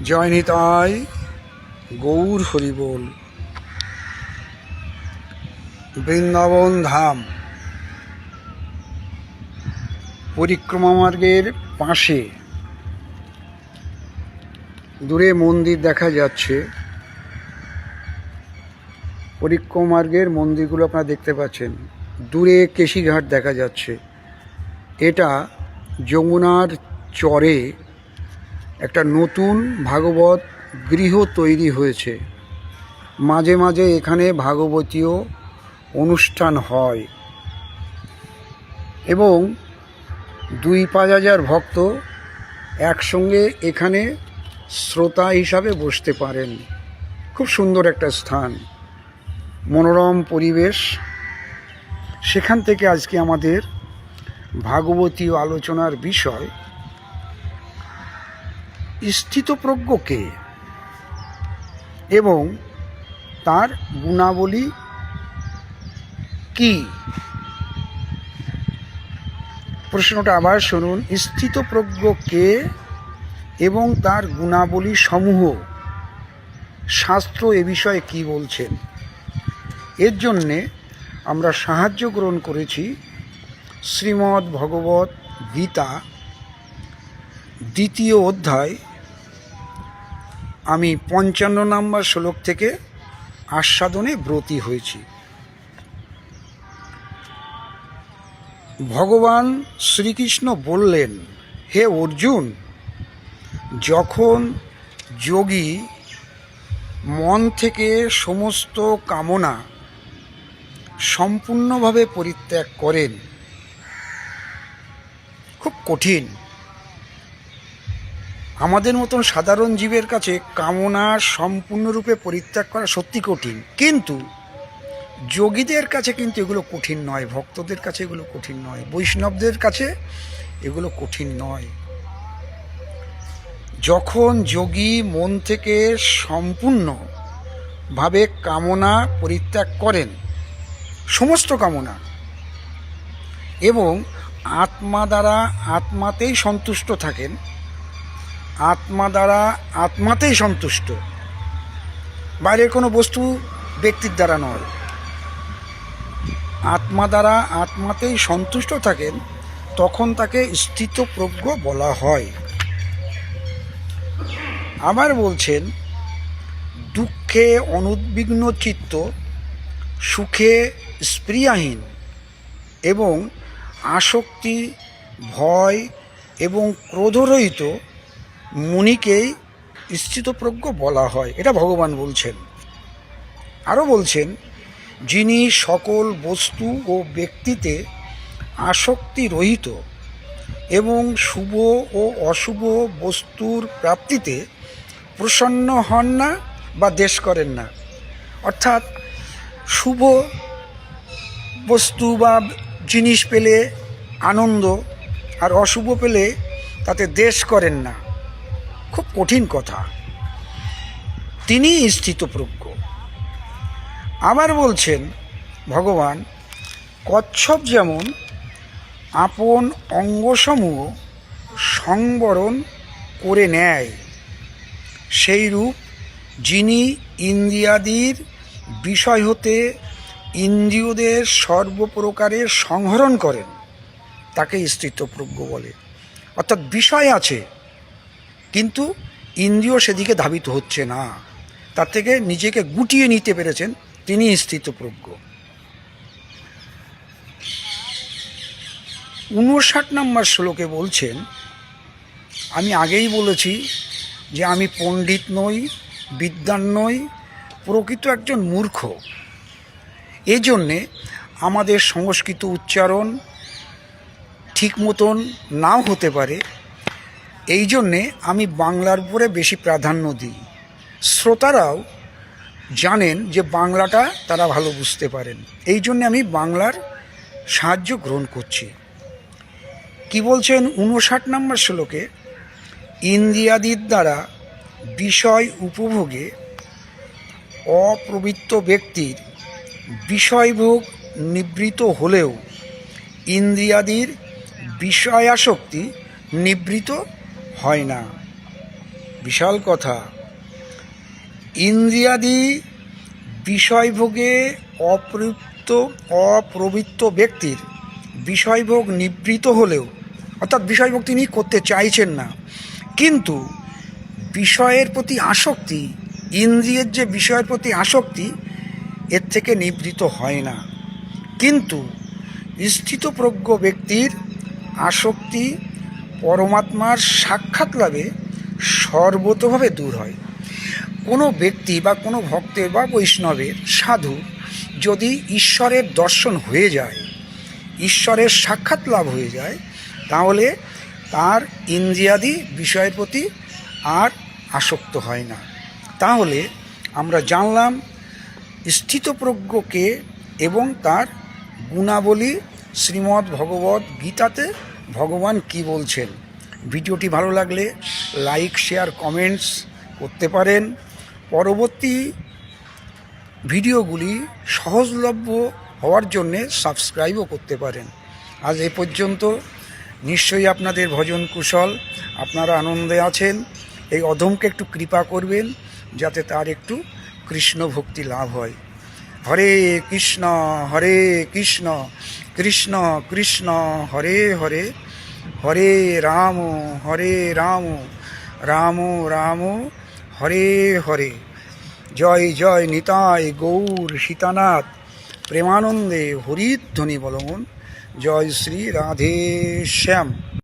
জয় নিতাই গৌর হরিবোল। বৃন্দাবন ধাম পরিক্রমা মার্গের পাশে দূরে মন্দির দেখা যাচ্ছে। পরিক্রমা মার্গের মন্দিরগুলো আপনারা দেখতে পাচ্ছেন। দূরে কেশিঘাট দেখা যাচ্ছে। এটা যমুনার চরে একটা নতুন ভাগবত গৃহ তৈরি হয়েছে। মাঝে মাঝে এখানে ভাগবতীয় অনুষ্ঠান হয় এবং 2-5 হাজার ভক্ত একসঙ্গে এখানে শ্রোতা হিসাবে বসতে পারেন। খুব সুন্দর একটা স্থান, মনোরম পরিবেশ। সেখান থেকে আজকে আমাদের ভাগবতীয় আলোচনার বিষয় স্থিতপ্রজ্ঞ কে এবং তার গুণাবলী কি। প্রশ্নটা আবার শুনুন। স্থিতপ্রজ্ঞ কে এবং তার গুণাবলী সমূহ শাস্ত্র এ বিষয়ে কি বলছেন। এর জন্যে আমরা সাহায্য গ্রহণ করেছি শ্রীমদ্ ভগবত গীতা 2য় অধ্যায়। আমি 55 নম্বর শ্লোক থেকে আস্বাদনে ব্রতী হয়েছি। ভগবান শ্রীকৃষ্ণ বললেন, হে অর্জুন, যখন যোগী মন থেকে সমস্ত কামনা সম্পূর্ণভাবে পরিত্যাগ করেন, খুব কঠিন। আমাদের মতন সাধারণ জীবের কাছে কামনা সম্পূর্ণরূপে পরিত্যাগ করা সত্যি কঠিন, কিন্তু যোগীদের কাছে কিন্তু এগুলো কঠিন নয়, ভক্তদের কাছে এগুলো কঠিন নয়, বৈষ্ণবদের কাছে এগুলো কঠিন নয়। যখন যোগী মন থেকে সম্পূর্ণভাবে কামনা পরিত্যাগ করেন, সমস্ত কামনা, এবং আত্মা দ্বারা আত্মাতেই সন্তুষ্ট থাকেন, আত্মা দ্বারা আত্মাতেই সন্তুষ্ট, বাইরের কোনো বস্তু ব্যক্তির দ্বারা নয়, আত্মা দ্বারা আত্মাতেই সন্তুষ্ট থাকেন, তখন তাকে স্থিতপ্রজ্ঞ বলা হয়। আবার বলছেন, দুঃখে অনুদ্বিগ্ন চিত্ত, সুখে স্পৃহাহীন এবং আসক্তি, ভয় এবং ক্রোধরহিত মুনিকেই স্থিতপ্রজ্ঞ বলা হয়। এটা ভগবান বলছেন। আরও বলছেন, যিনি সকল বস্তু ও ব্যক্তিতে আসক্তি রহিত এবং শুভ ও অশুভ বস্তুর প্রাপ্তিতে প্রসন্ন হন না বা দ্বেষ করেন না। অর্থাৎ শুভ বস্তু বা জিনিস পেলে আনন্দ, আর অশুভ পেলে তাতে দ্বেষ করেন না। খুব কঠিন কথা। তিনি স্থিতপ্রজ্ঞ। আবার বলছেন ভগবান, কচ্ছপ যেমন আপন অঙ্গসমূহ সংবরণ করে নেয়, সেইরূপ যিনি ইন্দ্রিয়াদির বিষয় হতে ইন্দ্রিয়দের সর্বপ্রকারের সংহরণ করেন, তাকে স্থিতপ্রজ্ঞ বলে। অর্থাৎ বিষয় আছে কিন্তু ইন্দ্রিয় সেদিকে ধাবিত হচ্ছে না, তার থেকে নিজেকে গুটিয়ে নিতে পেরেছেন, তিনি স্থিতপ্রজ্ঞ। 59 নম্বর শ্লোকে বলছেন, আমি আগেই বলেছি যে আমি পণ্ডিত নই, বিদ্বান নই, প্রকৃত একজন মূর্খ। এই জন্যে আমাদের সংস্কৃত উচ্চারণ ঠিক মতন নাও হতে পারে। এই জন্যে আমি বাংলার উপরে বেশি প্রাধান্য দিই। শ্রোতারাও জানেন যে বাংলাটা তারা ভালো বুঝতে পারেন, এই জন্যে আমি বাংলার সাহায্য গ্রহণ করছি। কি বলছেন 59 নম্বর শ্লোকে, ইন্দ্রিয়াদির দ্বারা বিষয় উপভোগে অপ্রবৃত্ত ব্যক্তির বিষয়ভোগ নিবৃত হলেও ইন্দ্রিয়াদির বিষয়াসক্তি নিবৃত হয় না। বিশাল কথা। ইন্দ্রিয়াদি বিষয়ভোগে অপ্রবৃত্ত ব্যক্তির বিষয়ভোগ নিবৃত হলেও, অর্থাৎ বিষয়ভোগ তিনি করতে চাইছেন না, কিন্তু বিষয়ের প্রতি আসক্তি, ইন্দ্রিয়ের যে বিষয়ের প্রতি আসক্তি, এর থেকে নিবৃত হয় না। কিন্তু স্থিতপ্রজ্ঞ ব্যক্তির আসক্তি পরমাত্মার সাক্ষাৎ লাভে সর্বতোভাবে দূর হয়। কোনো ব্যক্তি বা কোনো ভক্তের বা বৈষ্ণবের, সাধু যদি ঈশ্বরের দর্শন হয়ে যায়, ঈশ্বরের সাক্ষাৎ লাভ হয়ে যায়, তাহলে তার ইন্দ্রিয়াদি বিষয়ের প্রতি আর আসক্ত হয় না। তাহলে আমরা জানলাম স্থিতপ্রজ্ঞকে এবং তার গুণাবলী শ্রীমদ্ ভগবদ্ গীতাতে ভগবান কি বলছেন। ভিডিওটি ভালো লাগলে লাইক, শেয়ার, কমেন্টস করতে পারেন। পরবর্তী ভিডিওগুলি সহজলভ্য হওয়ার জন্যে সাবস্ক্রাইবও করতে পারেন। আজ এ পর্যন্ত। নিশ্চয়ই আপনাদের ভজন কুশল, আপনারা আনন্দে আছেন। এই অধমকে একটু কৃপা করবেন যাতে তার একটু কৃষ্ণ ভক্তি লাভ হয়। হরে কৃষ্ণ কৃষ্ণ কৃষ্ণ হরে হরে, হরে রাম রাম রাম হরে হরে। জয় জয় নিতাই গৌর সীতানাথ প্রেমানন্দে হরিধ্বনি বলমন। জয় শ্রী রাধে শ্যাম।